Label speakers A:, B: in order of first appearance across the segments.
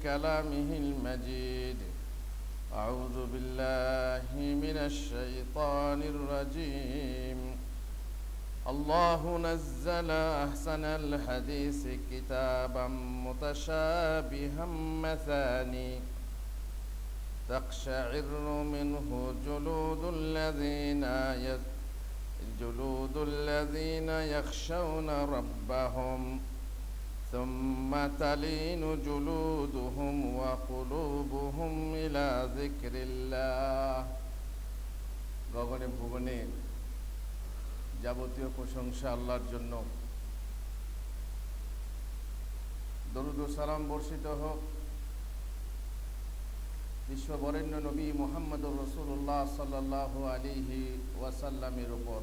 A: كلامه المجيد. أعوذ بالله من الشيطان الرجيم. الله نزل أحسن الحديث كتابا متشابها مثاني تقشعر منه جلود الذين يخشون ربهم ثم تلين جلودهم وقلوبهم إلى ذكر الله. গগনে ভুবনে যাবতীয় প্রশংসা আল্লাহর জন্য। দরুদ ও সালাম বর্ষিত হোক বিশ্ববরেণ্য নবী মুহাম্মদুর রাসূলুল্লাহ সাল্লাল্লাহু আলাইহি ওয়াসাল্লামের উপর,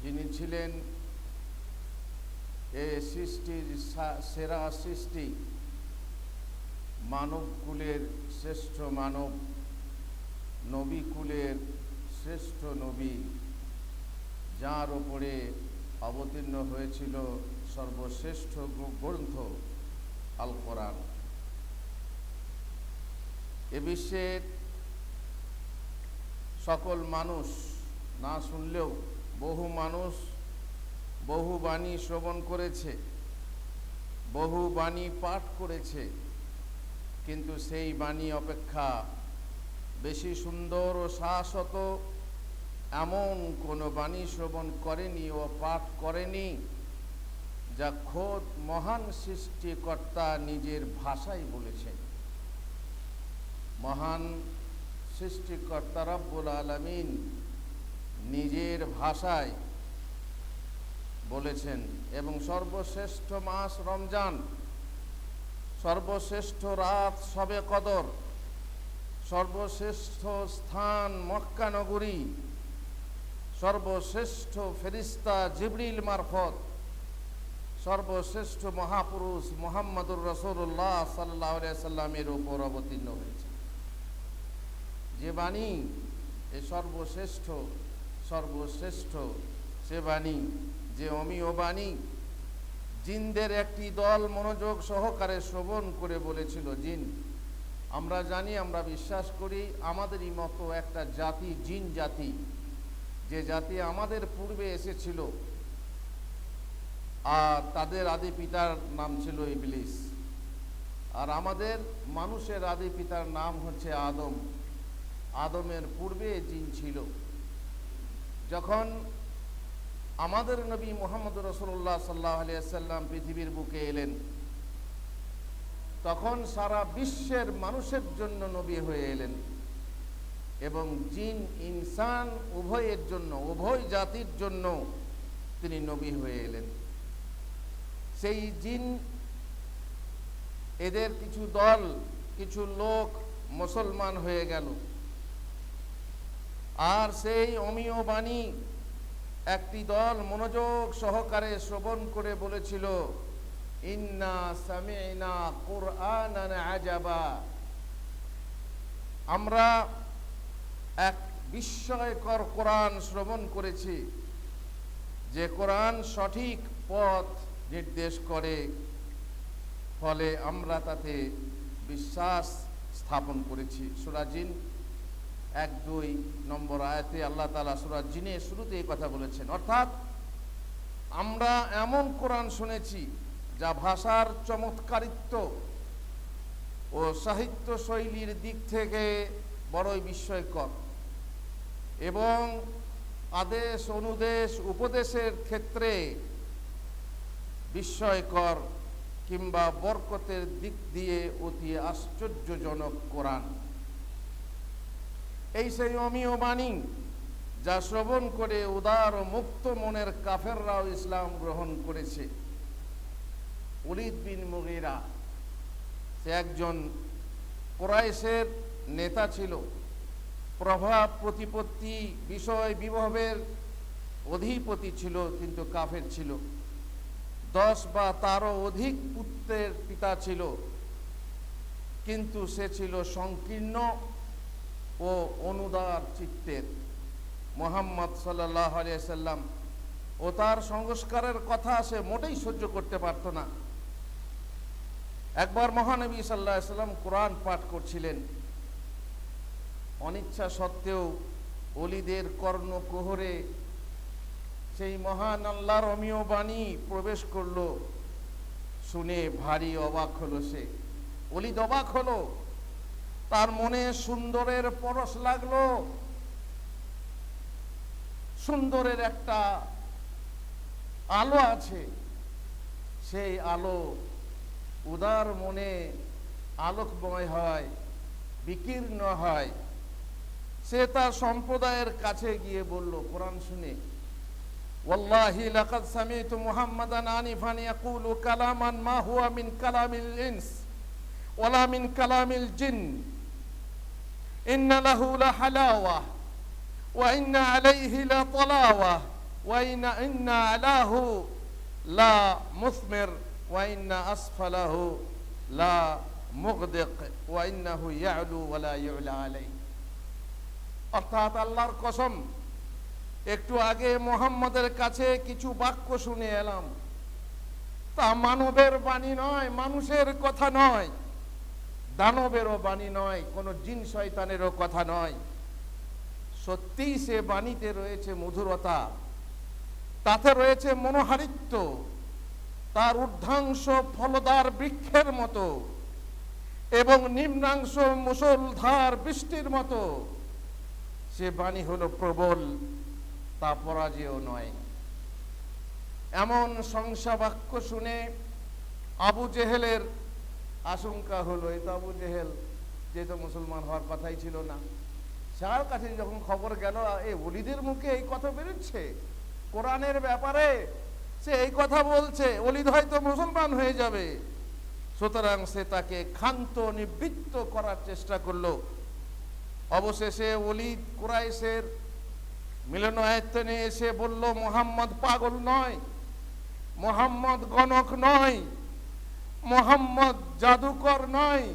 A: যিনি ছিলেন এ সৃষ্টির সেরা সৃষ্টি, মানব কুলের শ্রেষ্ঠ মানব, নবী কুলের শ্রেষ্ঠ নবী, যার উপরে অবতীর্ণ হয়েছিল সর্বশ্রেষ্ঠ গ্রন্থ আল কোরআন। এ বিশ্বের সকল মানুষ না শুনলেও বহু মানুষ বহু বাণী শ্রবণ করেছে, বহু বাণী পাঠ করেছে, কিন্তু সেই বাণী অপেক্ষা বেশি সুন্দর ও শাশ্বত এমন কোনো বাণী শ্রবণ করেনি ও পাঠ করেনি যা খোদ মহান সৃষ্টিকর্তা নিজের ভাষায় বলেছেন। মহান সৃষ্টিকর্তা রব্বুল আলামিন নিজের ভাষায় বলেছেন। এবং সর্বশ্রেষ্ঠ মাস রমজান, সর্বশ্রেষ্ঠ রাত শবে কদর, সর্বশ্রেষ্ঠ স্থান মক্কা নগরী, সর্বশ্রেষ্ঠ ফেরেশতা জিবরিল মারফত, সর্বশ্রেষ্ঠ মহাপুরুষ মুহাম্মদুর রাসূলুল্লাহ সাল্লাল্লাহু আলাইহি সাল্লামের উপর অবতীর্ণ হয়েছে। যে বাণী এ সর্বশ্রেষ্ঠ সে বাণী, যে অমীয় বাণী জিনদের একটি দল মনোযোগ সহকারে শ্রবণ করে বলেছিল, জিন, আমরা জানি, আমরা বিশ্বাস করি, আমাদেরই মতো একটা জাতি, জিন জাতি, যে জাতি আমাদের পূর্বে এসেছিল, আর তাদের আদি পিতার নাম ছিল ইবলিস, আর আমাদের মানুষের আদি পিতার নাম হচ্ছে আদম। আদমের পূর্বে জিন ছিল। যখন আমাদের নবী মুহাম্মদুর রাসূলুল্লাহ সাল্লাল্লাহু আলাইহি ওয়াসাল্লাম পৃথিবীর বুকে এলেন, তখন সারা বিশ্বের মানুষের জন্য নবী হয়ে এলেন, এবং জিন ইনসান উভয়ের জন্য, উভয় জাতির জন্য তিনি নবী হয়ে এলেন। সেই জিন এদের কিছু দল, কিছু লোক মুসলমান হয়ে গেল, আর সেই অমীয় বাণী একটি দল মনোযোগ সহকারে শ্রবণ করে বলেছিল, ইন্না সামি'না কুরআনান আজাবা, আমরা এক বিস্ময়কর কোরআন শ্রবণ করেছি, যে কোরআন সঠিক পথ নির্দেশ করে, ফলে আমরা তাতে বিশ্বাস স্থাপন করেছি। সূরা জিন 1-2 নম্বর আয়াতে আল্লাহ তাআলা সূরা জিনের শুরুতে এই কথা বলেছেন। অর্থাৎ আমরা এমন কোরআন শুনেছি যা ভাষার চমৎকারিত্ব ও সাহিত্য শৈলীর দিক থেকে বড়ই বিস্ময়কর, এবং আদেশ অনুদেশ উপদেশের ক্ষেত্রে বিস্ময়কর কিংবা বরকতের দিক দিয়ে অতি আশ্চর্যজনক কোরআন। এই সেই অমীয় বাণী যা শ্রবণ করে উদার ও মুক্ত মনের কাফেররাও ইসলাম গ্রহণ করেছে। ওলীদ বিন মুগীরা, সে একজন কুরাইশের নেতা ছিল, প্রভাব প্রতিপত্তি বিষয় বিভবের অধিপতি ছিল, কিন্তু কাফের ছিল। 10 বা তারও অধিক পুত্রের পিতা ছিল, কিন্তু সে ছিল সংকীর্ণ ও অনুদার চিত্তের। মুহাম্মদ সাল্লাল্লাহু আলাইহি সাল্লাম ও তার সংস্কারের কথা সে মোটেই সহ্য করতে পারত না। একবার মহানবী সাল্লাল্লাহু আলাইহি সাল্লাম কোরআন পাঠ করছিলেন, অনিচ্ছা সত্ত্বেও ওলিদের কর্ণকুহরে সেই মহান আল্লাহর অমীয় বাণী প্রবেশ করলো। শুনে ভারী অবাক হলো সে, ওলিদ অবাক হলো, তার মনে সুন্দরের পরশ লাগলো। সুন্দরের একটা আলো আছে, সেই আলো উদার মনে আলোকময় হয়, বিকীর্ণ হয়। সে তার সম্প্রদায়ের কাছে গিয়ে বলল কোরআন শুনে, ওয়াল্লাহি লাকাদ সামি'তু মুহাম্মাদান আনিফান ইয়াকুলু কালামান মা হুয়া মিন কালামিল ইনস ওয়ালা মিন কালামিল জিন ইন্না লাহু লাহালাওয়া ওয়া ইন্না আলাইহি লাতালাওয়া ওয়া ইন্না আলাহু লা মুসমির ওয়া ইন্না আসফালাহু লা মুগদিক ওয়া ইন্নাহু ইয়া'লু ওয়া লা ইউ'লা আলাইহি। অর্থাৎ আল্লাহর কসম, একটু আগে মুহাম্মদের কাছে কিছু বাক্য শুনে এলাম, তা মানবের বাণী নয়, মানুষের কথা নয়, দানবেরও বাণী নয়, কোনো জিন শয়তানেরও কথা নয়। সত্যিই সে বাণীতে রয়েছে মধুরতা, তাতে রয়েছে মনোহারিত্য, তার ঊর্ধ্বাংশ ফলদার বৃক্ষের মতো এবং নিম্নাংশ মুষলধার বৃষ্টির মতো। সে বাণী হলো প্রবল, তা পরাজেয় নয়। এমন শংসাবাক্য শুনে আবু জেহেলের আশঙ্কা হলো, এই তো আবু জেহেল, যে তো মুসলমান হওয়ার কথাই ছিল না, যার কাছে যখন খবর গেল এই ওলিদের মুখে এই কথা বেরোচ্ছে কোরআনের ব্যাপারে, সে এই কথা বলছে, ওলিদ হয়তো মুসলমান হয়ে যাবে। সুতরাং সে তাকে ক্ষান্ত নিবৃত্ত করার চেষ্টা করলো। অবশেষে ওলিদ কুরাইশের মিলনায়তনে এসে বলল, মুহাম্মদ পাগল নয়, মুহাম্মদ গণক নয়, মুহাম্মদ জাদুকর নয়,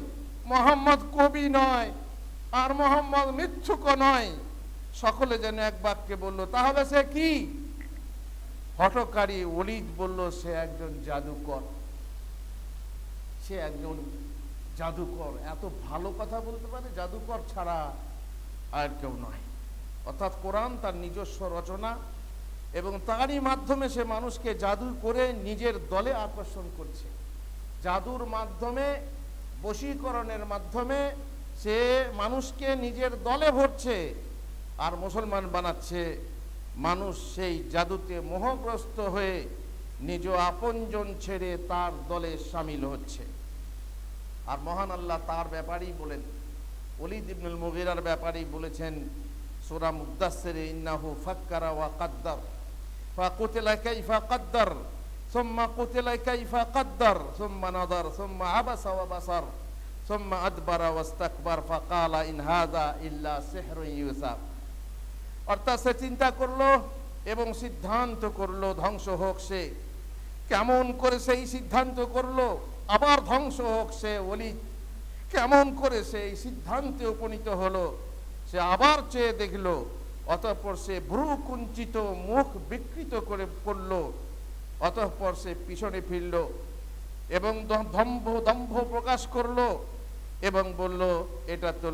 A: মুহাম্মদ কবি নয়, আর মুহাম্মদ মিথ্যুক নয়। সকলে যেন এক বাক্যে বলল, তাহলে সে কি? হঠকারী ওলিদ বলল, সে একজন জাদুকর, সে একজন জাদুকর। এত ভালো কথা বলতে পারে, জাদুকর ছাড়া আর কেউ নয়। অর্থাৎ কোরআন তার নিজস্ব রচনা এবং তারই মাধ্যমে সে মানুষকে জাদু করে নিজের দলে আকর্ষণ করছে। জাদুর মাধ্যমে, বশীকরণের মাধ্যমে সে মানুষকে নিজের দলে ভরছে আর মুসলমান বানাচ্ছে। মানুষ সেই জাদুতে মোহগ্রস্ত হয়ে নিজ আপনজন ছেড়ে তার দলে শামিল হচ্ছে। আর মহান আল্লাহ তার ব্যাপারেই বলেন, ওলীদ ইবনুল মুগীরার ব্যাপারেই বলেছেন সূরা মুদ্দাসসিরে, ইন্নাহু ফাক্কারা ওয়া কাদ্দার ফাকুতিলা কাইফা কাদ্দার সুম্মা কুতিলা কাইফা কাদ্দার সুম্মা নাযার সুম্মা আবাসা ওয়া বাসার সুম্মা আদবারা ওয়াস্তাকবার ফাকালা ইন হাযা ইল্লা সিহরুন ইউসার। অর্থাৎ সে চিন্তা করলো এবং সিদ্ধান্ত করলো ধ্বংস হোক সে। কেমন করে সেই সিদ্ধান্ত করলো, আবার ধ্বংস হোক সে ওলীদ। কেমন করে সে এই সিদ্ধান্তে উপনীত হলো, সে আবার চেয়ে দেখলো, অতঃপর সে ভ্রু কুঞ্চিত, মুখ বিকৃত করে পড়ল, অতঃপর সে পিছনে ফিরল এবং দম্ভ প্রকাশ করলো এবং বলল, এটা তো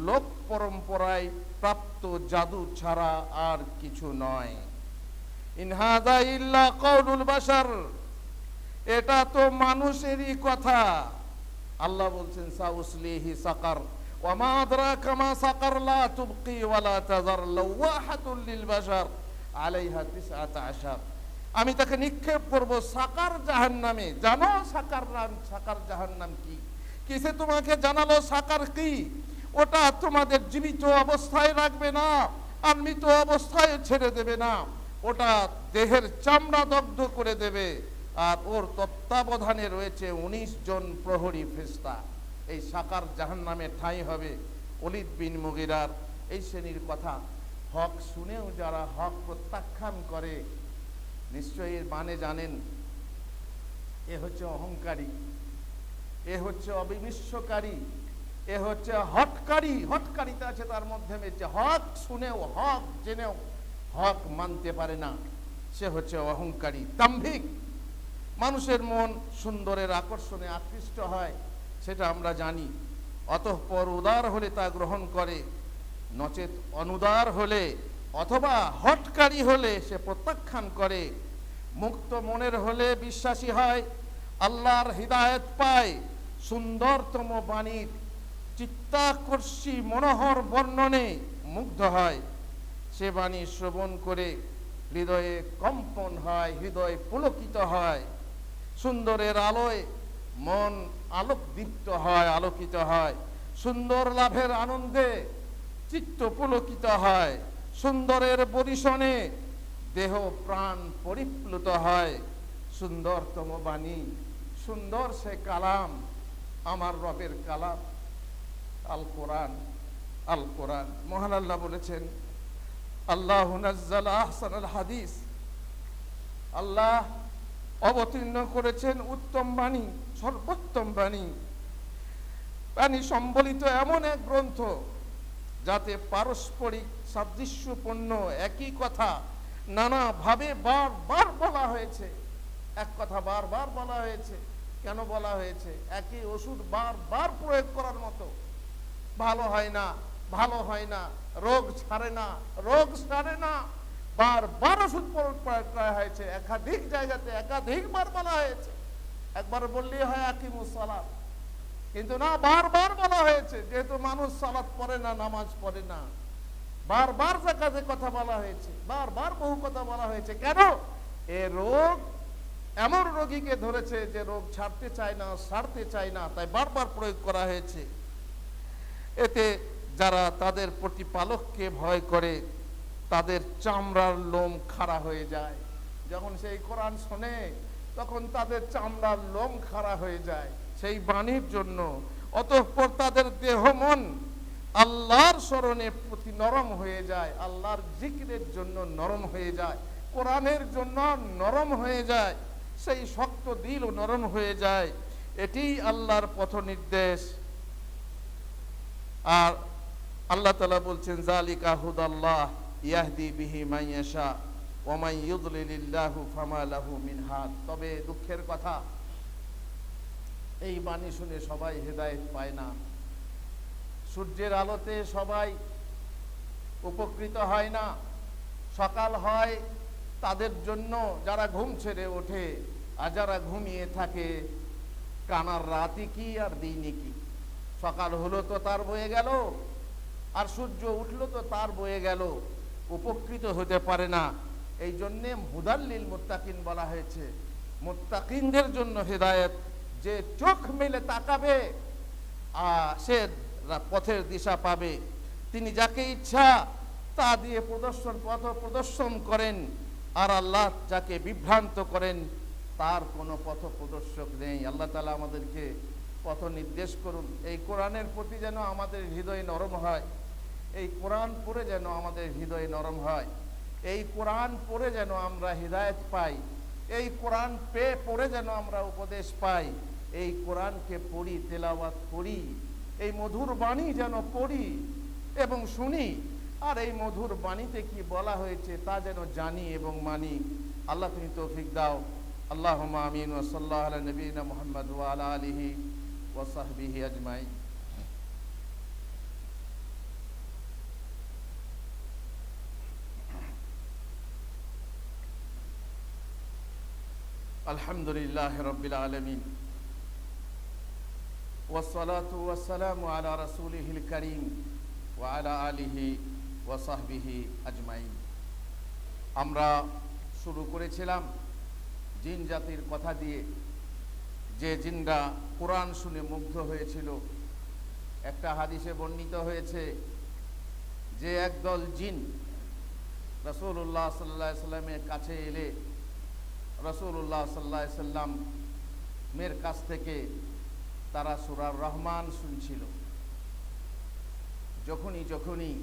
A: লোক পরম্পরায় প্রাপ্ত জাদু ছাড়া আর কিছু নয়। ইন হাযা ইল্লা কাউলুল বাশার, এটা তো মানুষেরই কথা। আল্লাহ বলছেন, সাউসলিহি সাকার ওয়া মা আদরাকা মা সাকার লা তুবকি ওয়া লা তাযার লাওয়াহাতুল লিল বাশার আলাইহা 19। আমি তাকে নিক্ষেপ করব সাকার জাহান্নামে। জানো সাকার জাহান্নাম কি? কিসে তোমাকে জানালো সাকার কি? ওটা তোমাদের জীবিত অবস্থায় রাখবে না আর মৃত অবস্থায় ছেড়ে দেবে না, ওটা দেহের চামড়া দগ্ধ করে দেবে। আর ওর তত্ত্বাবধানে রয়েছে 19 জন প্রহরী ফেরেশতা। এই সাকার জাহান্নামে ঠাঁই হবে ওলীদ বিন মুগীরার। এই শ্রেণীর কথা হক শুনেও যারা হক প্রত্যাখ্যান করে, নিশ্চয়ই এর মানে জানেন, এ হচ্ছে অহংকারী, এ হচ্ছে অবিমিশ্বকারী, এ হচ্ছে হটকারী। হটকারিতা আছে তার মধ্যে, হক শুনেও, হক জেনেও হক মানতে পারে না, সে হচ্ছে অহংকারী, দাম্ভিক। মানুষের মন সুন্দরের আকর্ষণে আকৃষ্ট হয়, সেটা আমরা জানি। অতঃপর উদার হলে তা গ্রহণ করে, নচেত অনুদার হলে অথবা হটকারী হলে সে প্রত্যাখ্যান করে। মুক্ত মনের হলে বিশ্বাসী হয়, আল্লাহর হিদায়েত পায়, সুন্দরতম বাণীর চিত্তাকর্ষী মনোহর বর্ণনে মুগ্ধ হয়। সে বাণী শ্রবণ করে হৃদয়ে কম্পন হয়, হৃদয় পুলকিত হয়। সুন্দরের আলোয় মন আলোকদীপ্ত হয়, আলোকিত হয়। সুন্দর লাভের আনন্দে চিত্ত পুলকিত হয়। সুন্দরের বরিশনে দেহ প্রাণ পরিপ্লুত হয়। সুন্দরতম বাণী, সুন্দর সে কালাম, আমার রবের কালাম, আল কোরআন। আল কোরআন, মহান আল্লাহ বলেছেন, আল্লাহু নাজ্জালা আহসানাল হাদিস, আল্লাহ অবতীর্ণ করেছেন উত্তম বাণী, সর্বোত্তম বাণী। বাণী সম্বলিত এমন এক গ্রন্থ যাতে পারস্পরিক সাদৃশ্যপূর্ণ একই কথা নানাভাবে বারবার বলা হয়েছে। এক কথা বারবার বলা হয়েছে। কেন বলা হয়েছে? একই ওষুধ বারবার প্রয়োগ করার মতো। ভালো হয় না, ভালো হয় না, রোগ ছাড়ে না, রোগ সারে না, বারবার ওষুধ প্রয়োগ করা হয়েছে। একাধিক জায়গাতে একাধিকবার বলা হয়েছে। একবার বললেই হয় আকিমুস সালাত, কিন্তু না, বারবার বলা হয়েছে। যেহেতু মানুষ সালাত পড়ে না, নামাজ পড়ে না, বারবার জাকাতের কথা বলা হয়েছে, বারবার বহু কথা বলা হয়েছে। কেন? এ রোগ এমন রোগীকে ধরেছে যে রোগ ছাড়তে চায় না, সারতে চায় না, তাই বারবার প্রয়োগ করা হয়েছে। এতে যারা তাদের প্রতিপালককে ভয় করে তাদের চামড়ার লোম খাড়া হয়ে যায়। যখন সেই কোরআন শোনে তখন তাদের চামড়ার লোম খাড়া হয়ে যায় সেই বাণীর জন্য। অতঃপর তাদের দেহ মন আল্লাহর স্মরণে প্রতি নরম হয়ে যায়, আল্লাহর জিকিরের জন্য নরম হয়ে যায়, কোরআনের জন্য নরম হয়ে যায়, সেই শক্ত দিলও নরম হয়ে যায়। এটি আল্লাহর পথ নির্দেশ। আর আল্লাহ তাআলা বলছেন, যালিকা হুদাল্লাহ ইয়াহদি বিহি মান ইয়াশা ওয়া মান ইউদ্লিলিল্লাহু ফামা লাহু মিন হাদ। তবে দুঃখের কথা, এই বাণী শুনে সবাই হেদায়েত পায় না। সূর্যের আলোতে সবাই উপকৃত হয় না। সকাল হয় তাদের জন্য যারা ঘুম ছেড়ে ওঠে, আর যারা ঘুমিয়ে থাকে কানার রাতই কি আর দিনই কি। সকাল হলো তো তার বয়ে গেল, আর সূর্য উঠলো তো তার বয়ে গেল, উপকৃত হতে পারে না। এই জন্যে হুদাল্লিল মুত্তাকিন বলা হয়েছে। মুত্তাকিনদের জন্য হেদায়েত। যে চোখ মেলে তাকাবে সে পথের দিশা পাবে। তিনি যাকে ইচ্ছা তা দিয়ে পথ প্রদর্শন করেন, আর আল্লাহ যাকে বিভ্রান্ত করেন তার কোনো পথ প্রদর্শক নেই। আল্লাহ তাআলা আমাদেরকে পথ নির্দেশ করুন। এই কোরআনের প্রতি যেন আমাদের হৃদয় নরম হয়, এই কোরআন পড়ে যেন আমাদের হৃদয় নরম হয়, এই কোরআন পড়ে যেন আমরা হিদায়েত পাই, এই কোরআন পড়ে যেন আমরা উপদেশ পাই, এই কোরআনকে পড়ি, তেলাওয়াত করি, এই মধুর বাণী যেন পড়ি এবং শুনি, আর এই মধুর বাণীতে কি বলা হয়েছে তা যেন জানি এবং মানি। আল্লাহ তুমি তৌফিক দাও। আল্লাহুম্মা আমিন। ওয়া সাল্লাল্লাহু আলা নবিয়িনা মুহাম্মদ ওয়া আলা আলিহি ওয়া সাহবিহি আজমাইন। আলহামদুলিল্লাহ রাব্বিল আলামিন ওয়াসসালাতু ওয়াসসালামু আলা রাসূলিহিল কারীম ওয়া আলা আলিহি ওয়া সাহবিহি আজমাইন। আমরা শুরু করেছিলাম জিন জাতির কথা দিয়ে, যে জিনরা কোরআন শুনে মুগ্ধ হয়েছিল। একটা হাদিসে বর্ণিত হয়েছে যে একদল জিন রাসূলুল্লাহ সাল্লাল্লাহু আলাইহি সাল্লামের কাছে এলে রাসূলুল্লাহ সাল্লাল্লাহু আলাইহি সাল্লামের কাছ থেকে তারা সূরা রহমান শুনছিল। যখনই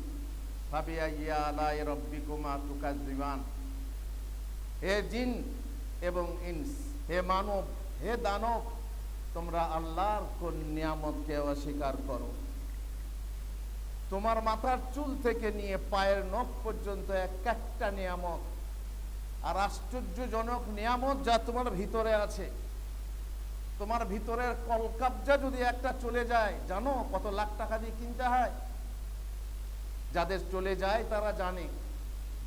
A: ফাবিআইয়ি আলাই রাব্বিকুমা তুকাজ্জিবান, হে জিন এবং ইনস, হে মানব, হে দানব, তোমরা আল্লাহর কোন নিয়ামতকে অস্বীকার করো? তোমার মাথার চুল থেকে নিয়ে পায়ের নখ পর্যন্ত এক একটা নিয়ামত আর আশ্চর্যজনক নিয়ামত যা তোমার ভিতরে আছে। তোমার ভিতরের কলকাবজা যদি একটা চলে যায়, জানো কত লাখ টাকা দিয়ে কিনতে হয়? যাদের চলে যায় তারা জানে।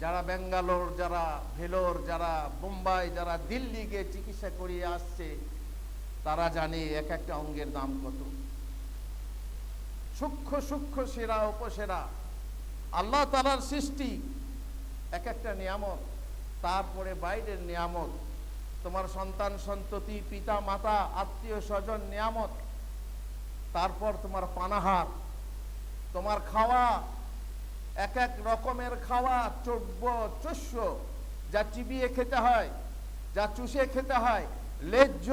A: যারা ব্যাঙ্গালোর, যারা ভেলোর, যারা বোম্বাই, যারা দিল্লি গিয়ে চিকিৎসা করিয়ে আসছে, তারা জানে এক একটা অঙ্গের দাম কত। সূক্ষ্ম সূক্ষ্ম সেরা উপসেরা আল্লাহ তাআলার সৃষ্টি, এক একটা নিয়ামত। তারপরে বাইরের নিয়ামত, তোমার সন্তান সন্ততি, পিতা মাতা, আত্মীয় স্বজন নিয়ামত। তারপর তোমার পানাহার, তোমার খাওয়া, এক এক রকমের খাওয়া, চোষ্য, যা চিবিয়ে খেতে হয়, যা চুষে খেতে হয়, লেজ্জ,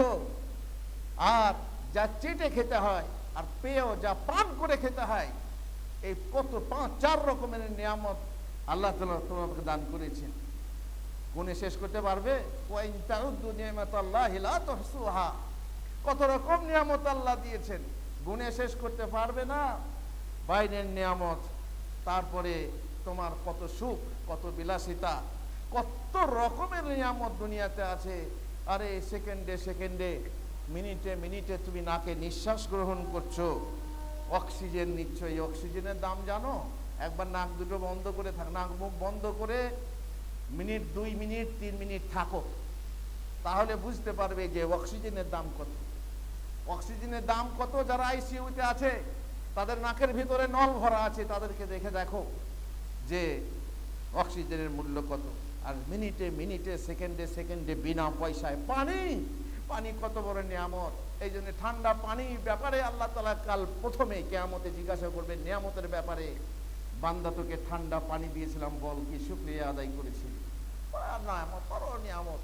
A: আর যা চেটে খেতে হয়, আর পেয় যা পান করে খেতে হয়। এই কত 5-4 রকমের নিয়ামত আল্লাহ তাআলা তোমাকে দান করেছেন। গুণে শেষ করতে পারবে? কত রকম নিয়ামত আল্লাহ দিয়েছেন, গুণে শেষ করতে পারবে না। বাইরের নিয়ামত, তারপরে তোমার কত সুখ, কত বিলাসিতা, কত রকমের নিয়ামত দুনিয়াতে আছে। আরে সেকেন্ডে সেকেন্ডে, মিনিটে মিনিটে তুমি নাকে নিঃশ্বাস গ্রহণ করছো, অক্সিজেন নিচ্ছ। এই অক্সিজেনের দাম জানো? একবার নাক দুটো বন্ধ করে থাক, নাক মুখ বন্ধ করে মিনিট, 2 মিনিট, 3 মিনিট থাকো, তাহলে বুঝতে পারবে যে অক্সিজেনের দাম কত। অক্সিজেনের দাম কত? যারা আইসিইউতে আছে, তাদের নাকের ভিতরে নল ভরা আছে, তাদেরকে দেখে দেখো যে অক্সিজেনের মূল্য কত। আর মিনিটে মিনিটে, সেকেন্ডে সেকেন্ডে বিনা পয়সায় পানি, পানি কত বড় নিয়ামত। এই জন্য ঠান্ডা পানির ব্যাপারে আল্লাহ তাআলা কাল প্রথমে কিয়ামতে জিজ্ঞাসা করবেন নিয়ামতের ব্যাপারে, বান্দা তোকে ঠান্ডা পানি দিয়েছিলাম, বল কি শুকরিয়া আদায় করেছিলি? নিয়ামত, বড় নিয়ামত।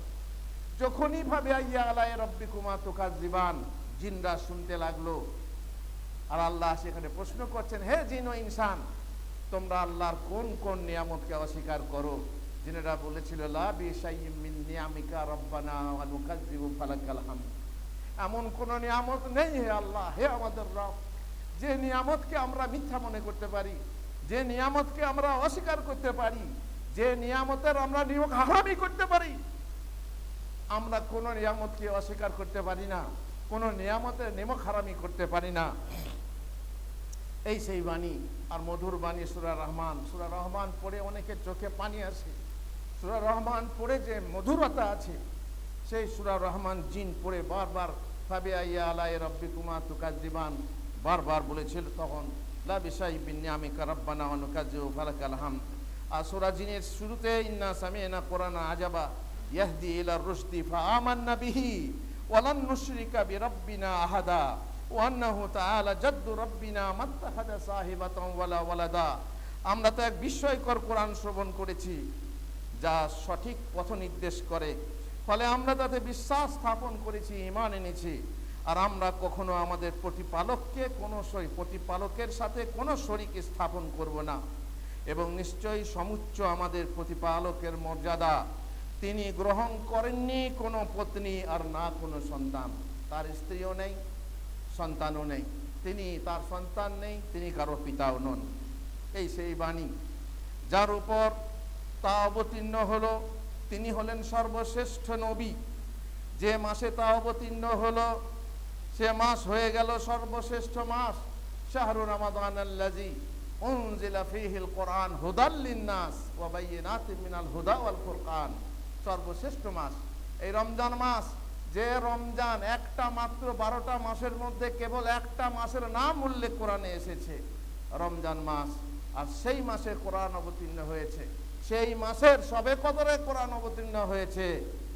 A: যখনই ভাবে আইয়া আলাই রব্বিকুমা তুকাজ্জিবান, জিনরা শুনতে লাগলো। আর আল্লাহ সেখানে প্রশ্ন করছেন, হে জিন ও ইনসান, তোমরা আল্লাহর কোন কোন নিয়ামতকে অস্বীকার করো? জিনেরা বলেছিল, লা বিশাইয়্যিম মিন নিয়ামিকা রব্বানা ওয়া নুকাজ্জিবু ফালাকাল হামদ। এমন কোন নিয়ামত নেই হে আল্লাহ, হে আমাদের রব, যে নিয়ামতকে আমরা মিথ্যা মনে করতে পারি, যে নিয়ামতকে আমরা অস্বীকার করতে পারি, যে নিয়ামতের আমরা নিয়ম হারামি করতে পারি। আমরা কোন নিয়ামতকে অস্বীকার করতে পারি না, কোন নিয়ামতের নিয়ম হারামি করতে পারি না। এই সেই বাণী, আর মধুর বাণী সূরা রহমান। সূরা রহমান পড়ে অনেকের চোখে পানি আসে। সূরা রহমান পড়ে যে মধুরতা আছে, সেই সূরা রহমান জিন পড়ে বারবার ফাবিআইয়া আলাই রব্বিকুমা তুকাজ্জিবান বারবার বলেছিল। তখন লা বিশাইয়্যিম মিন নিয়ামিকা রব্বানা ওয়া নুকাজ্জিবু ফালাকাল হামদ। আর সূরা জিনের শুরুতে ইন্না সামি'না কুরআনা আজাবা ইয়াহদি ইলার রুশদি ফাআমান্না বিহি ওয়া লান নুশরিকা বিরাব্বিনা আহাদা ওয়া আন্নাহু তাআলা জাদ্দু রাব্বিনা মাত্তাখাযা সাহিবাতান ওয়ালা ওয়ালাদা। আমরা তো এক বিস্ময়কর কোরআন শ্রবণ করেছি, যা সঠিক পথ নির্দেশ করে, ফলে আমরা তাতে বিশ্বাস স্থাপন করেছি, ঈমান এনেছি। আর আমরা কখনো আমাদের প্রতিপালকের সাথে কোনো শরীক স্থাপন করব না। এবং নিশ্চয়ই সমুচ্চ আমাদের প্রতিপালকের মর্যাদা। তিনি গ্রহণ করেননি কোনো পত্নী, আর না কোনো সন্তান। তার স্ত্রীও নেই, সন্তানও নেই। তিনি, তার সন্তান নেই, তিনি কারো পিতাও নন। এই সেই বাণী যার উপর তা অবতীর্ণ হলো। তিনি হলেন সর্বশ্রেষ্ঠ নবী। যে মাসে তা অবতীর্ণ হলো, সে মাস হয়ে গেল সর্বশ্রেষ্ঠ মাস। শাহরু রমাদানাল্লাযী উনজিলা ফীহিল কুরআন হুদাল লিন্নাস ওয়া বাইয়িনাতিন মিনাল হুদা ওয়াল ফুরকান। সর্বশ্রেষ্ঠ মাস এই রমজান মাস। যে রমজান একটা মাত্র 12টা মাসের মধ্যে কেবল একটা মাসের নাম উল্লেখ কোরআনে এসেছে, রমজান মাস। আর সেই মাসে কোরআন অবতীর্ণ হয়েছে। সেই মাসের সবে কদরে কোরআন অবতীর্ণ হয়েছে,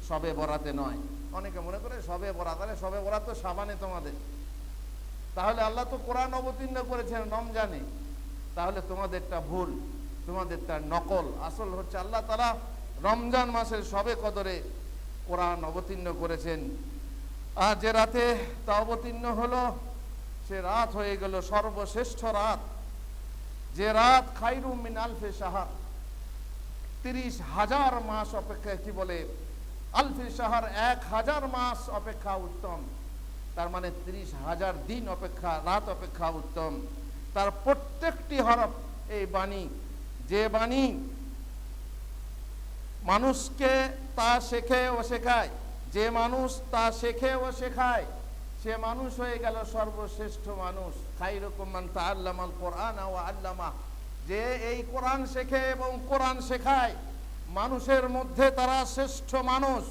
A: সবে বরাতে নয়। অনেকে মনে করে সবে বরাত, আরে সবে বরাত তো সাবানে তোমাদের। তাহলে আল্লাহ তো কোরআন অবতীর্ণ করেছেন রমজানে, তাহলে তোমাদেরটা ভুল, তোমাদেরটা নকল। আসল হচ্ছে আল্লাহ তাআলা রমজান মাসের সবে কদরে কোরআন অবতীর্ণ করেছেন। আর যে রাতে তা অবতীর্ণ হলো, সে রাত হয়ে গেল সর্বশ্রেষ্ঠ রাত। যে রাত খায়রুম মিন আলফি শাহর, 30,000 মাস অপেক্ষা, কি বলে আলফি শাহর 1000 মাস অপেক্ষা উত্তম। তার মানে 30,000 দিন অপেক্ষা, রাত অপেক্ষা উত্তম। তার প্রত্যেকটি হরফ এই বাণী, যে বাণী মানুষকে তা শেখে ও শেখায়, যে মানুষ তা শেখে ও শেখায় সে মানুষ হয়ে গেল সর্বশ্রেষ্ঠ মানুষ। খায়রুকুম মান তাআল্লামাল কোরআন ওয়া আল্লামা, যে এই কোরআন শেখে এবং কোরআন শেখায়, মানুষের মধ্যে তারা শ্রেষ্ঠ মানুষ।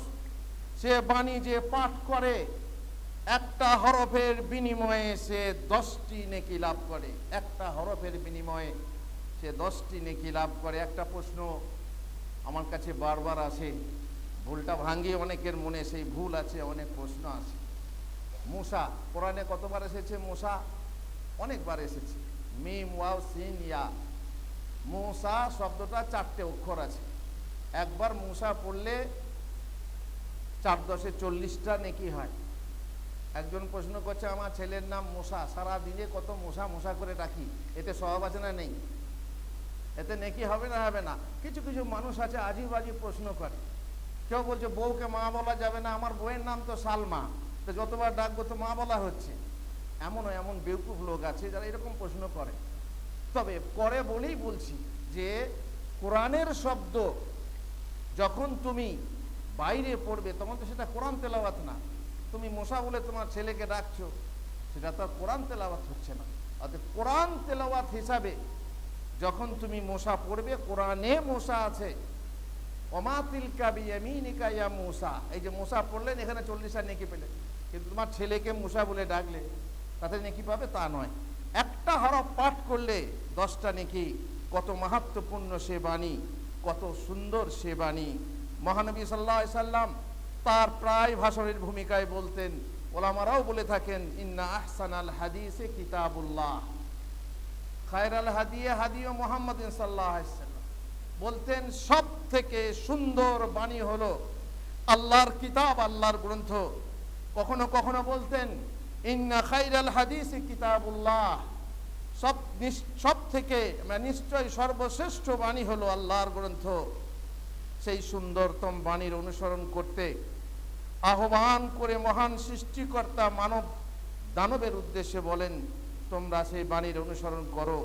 A: সে বাণী যে পাঠ করে, একটা হরফের বিনিময়ে সে 10টি নেকি লাভ করে, একটা হরফের বিনিময়ে সে 10টি নেকি লাভ করে। একটা প্রশ্ন আমার কাছে বারবার আসে, ভুলটা ভাঙিয়ে অনেকের মনে সেই ভুল আছে, অনেক প্রশ্ন আসে। মুসা কোরআনে কতবার এসেছে? মুসা অনেকবার এসেছে, মিম ওয়াও সিন ইয়া। মুসা শব্দটা 4টে অক্ষর আছে। একবার মুসা পড়লে 4 10 40টা নেকি হয়। একজন প্রশ্ন করছে, আমার ছেলের নাম মুসা, সারা দিনে কত মুসা মুসা করে ডাকি, এতে স্বভাব আছে না নেই? এতে নেকি হবে না? হবে না। কিছু কিছু মানুষ আছে আজিব আজিব প্রশ্ন করে। কেউ বলছে বউকে মা বলা যাবে না, আমার বউয়ের নাম তো সালমা, তো যতবার ডাকবো তো মা বলা হচ্ছে। এমন বেউকুফ লোক আছে যারা এরকম প্রশ্ন করে। তবে করে বলেই বলছি যে কোরআনের শব্দ যখন তুমি বাইরে পড়বে তখন তো সেটা কোরআন তেলাওয়াত না। তুমি মুসা বলে তোমার ছেলেকে ডাকছো, সেটা তো কোরআন তেলাওয়াত হচ্ছে না। অর্থাৎ কোরআন তেলাওয়াত হিসাবে যখন তুমি মুসা পড়বে, কোরআনে মুসা আছে, ওমা তিলকা বিয়ামিনিকা ইয়া মুসা। এই যে মুসা পড়লেন, এখানে 40টা নেকি পেলে, কিন্তু তোমার ছেলেকে মুসা বলে ডাকলে তাতে নেকি পাবে তা নয়। একটা হরফ পাঠ করলে 10টা নেকি। কত মাহাত্ম্যপূর্ণ সে বাণী, কত সুন্দর সে বাণী। মহানবী সাল্লাল্লাহু আলাইহি সাল্লাম তার প্রায় ভাষণের ভূমিকায় বলতেন, ওলামারাও বলে থাকেন, ইন্না আহসানাল হাদিসে কিতাবুল্লাহ খায়রাল হাদিয়ে হাদিয়ে মুহাম্মাদিন সাল্লাল্লাহু আলাইহি সাল্লাম। বলতেন সব থেকে সুন্দর বাণী হলো আল্লাহর কিতাব, আল্লাহর গ্রন্থ। কখনো কখনো বলতেন, ইন্না খায়রাল হাদিসে কিতাবুল্লাহ, সব থেকে নিশ্চয় সর্বশ্রেষ্ঠ বাণী হলো আল্লাহর গ্রন্থ। সেই সুন্দরতম বাণীর অনুসরণ করতে আহ্বান করে মহান সৃষ্টিকর্তা মানব দানবের উদ্দেশ্যে বলেন, তোমরা সেই বাণীর অনুসরণ করো।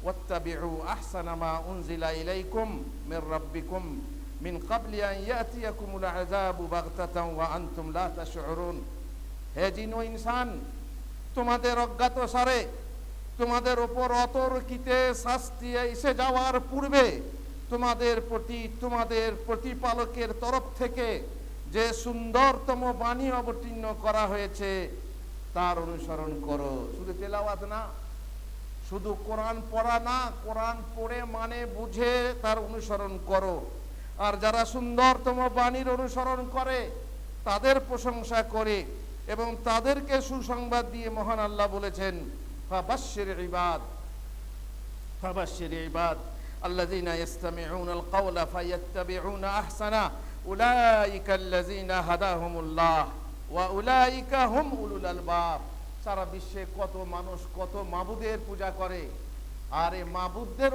A: ওয়াত্তাবিউ আহসানা মা উনজিলা ইলাইকুম মির রাব্বিকুম মিন ক্বাবলি আন ইয়াতিয়াকুমুল আযাবু বাগতাতান ওয়া আনতুম লা তাশউরুন। হে জিন ও ইনসান, তোমাদের অজ্ঞাতসারে তোমাদের ওপর অতর্কিতে শাস্তি এসে যাওয়ার পূর্বে তোমাদের প্রতি তোমাদের প্রতিপালকের তরফ থেকে যে সুন্দরতম বাণী অবতীর্ণ করা হয়েছে তার অনুসরণ করো। শুধু তেলাওয়াত না, শুধু কোরআন পড়া না, কোরআন পড়ে মানে বুঝে তার অনুসরণ করো। আর যারা সুন্দরতম বাণীর অনুসরণ করে তাদের প্রশংসা করে এবং তাদেরকে সুসংবাদ দিয়ে মহান আল্লাহ বলেছেন, ফাবাশশির ইবাদ আল্লাযীনা ইসতামিউনাল কাওলা ফায়াত্তাবিউনা আহসানা উলাইকা আল্লাযীনা হাদাহুমুল্লাহ ওয়া উলাইকা হুম উলুল আলবাব। সারা বিশ্বে কত মানুষ কত মাবুদের পূজা করে, আর এই মাবুদদের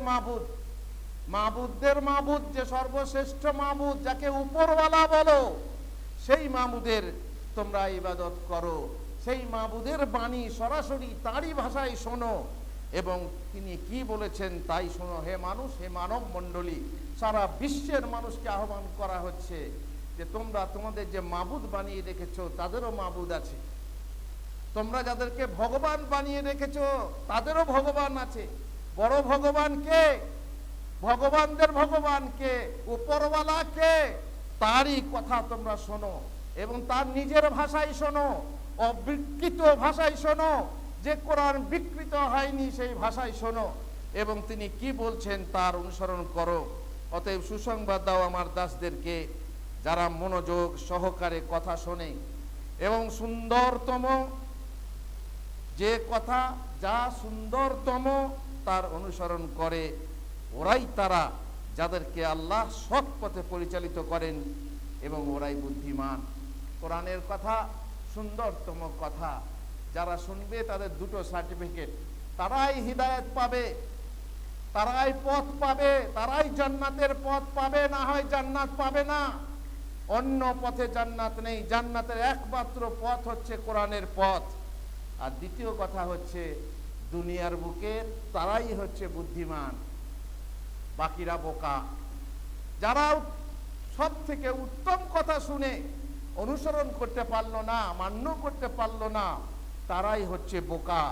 A: মাবুদ যে সর্বশ্রেষ্ঠ মাবুদ, যাকে উপরওয়ালা বলো, সেই মাবুদের তোমরা ইবাদত করো। সেই মাবুদের বাণী সরাসরি তারই ভাষায় শোনো এবং তিনি কি বলেছেন তাই শোনো। হে মানুষ, হে মানব মণ্ডলী, সারা বিশ্বের মানুষকে আহ্বান করা হচ্ছে যে তোমরা তোমাদের যে মাবুদ বানিয়ে রেখেছো তাদেরও মাবুদ আছে। তোমরা যাদেরকে ভগবান বানিয়ে রেখেছো তাদেরও ভগবান আছে। বড় ভগবান কে? ভগবানদের ভগবান কে? উপরওয়ালা কে? তারই কথা তোমরা শোনো এবং তার নিজের ভাষায় শোনো, অবিকৃত ভাষায় শোনো, যে কোরআন বিকৃত হয়নি সেই ভাষায় শোনো এবং তিনি কি বলছেন তার অনুসরণ করো। অতএব সুসংবাদ দাও আমার দাসদেরকে, যারা মনোযোগ সহকারে কথা শোনে এবং সুন্দরতম যে কথা, যা সুন্দরতম তার অনুসরণ করে, ওরাই তারা যাদেরকে আল্লাহ সৎ পথে পরিচালিত করেন এবং ওরাই বুদ্ধিমান। কোরআনের কথা সুন্দরতম কথা, যারা শুনবে তাদের দুটো সার্টিফিকেট, তারাই হিদায়াত পাবে, তারাই পথ পাবে, তারাই জান্নাতের পথ পাবে, না হয় জান্নাত পাবে না। অন্য পথে জান্নাত নেই। জান্নাতের একমাত্র পথ হচ্ছে কোরআনের পথ। আর দ্বিতীয় কথা হচ্ছে, দুনিয়ার বুকের তারাই হচ্ছে বুদ্ধিমান, বাকিরা বোকা। যারা সব থেকে উত্তম কথা শুনে অনুসরণ করতে পারলো না, মান্য করতে পারলো না, তারাই হচ্ছে বোকা।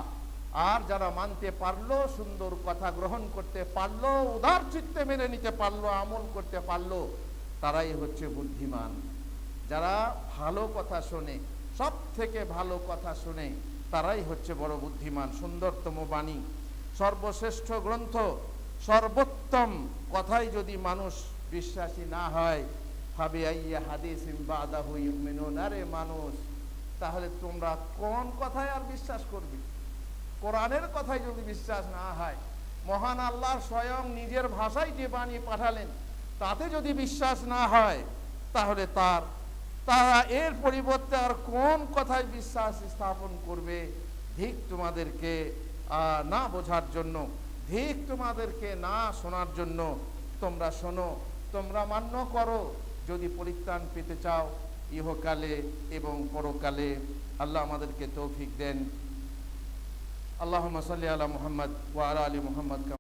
A: আর যারা মানতে পারলো, সুন্দর কথা গ্রহণ করতে পারলো, উদার চিত্তে মেনে নিতে পারলো, আমল করতে পারলো, তারাই হচ্ছে বুদ্ধিমান। যারা ভালো কথা শোনে, সব থেকে ভালো কথা শুনে, তারাই হচ্ছে বড় বুদ্ধিমান। সুন্দরতম বাণী, সর্বশ্রেষ্ঠ গ্রন্থ, সর্বোত্তম কথাই যদি মানুষ বিশ্বাসী না হয়, ভাবে আইয়া হাদিসিম বাদাহু ইউমিনুন, আরে মানুষ, তাহলে তোমরা কোন কথায় আর বিশ্বাস করবে? কোরআনের কথাই যদি বিশ্বাস না হয়, মহান আল্লাহর স্বয়ং নিজের ভাষায় যে বাণী পাঠালেন, তাতে যদি বিশ্বাস না হয়, তাহলে তারা এর পরিবর্তে আর কোন কথায় বিশ্বাস স্থাপন করবে? ধিক তোমাদেরকে না বোঝার জন্য, ধিক তোমাদেরকে না শোনার জন্য। তোমরা শোনো, তোমরা মান্য করো, যদি পরিত্রাণ পেতে চাও ইহকালে এবং পরকালে। আল্লাহ আমাদেরকে তৌফিক দেন। আল্লাহুম্মা সাল্লি আলা মুহাম্মদ ওয়া আলা আলি মুহাম্মদ।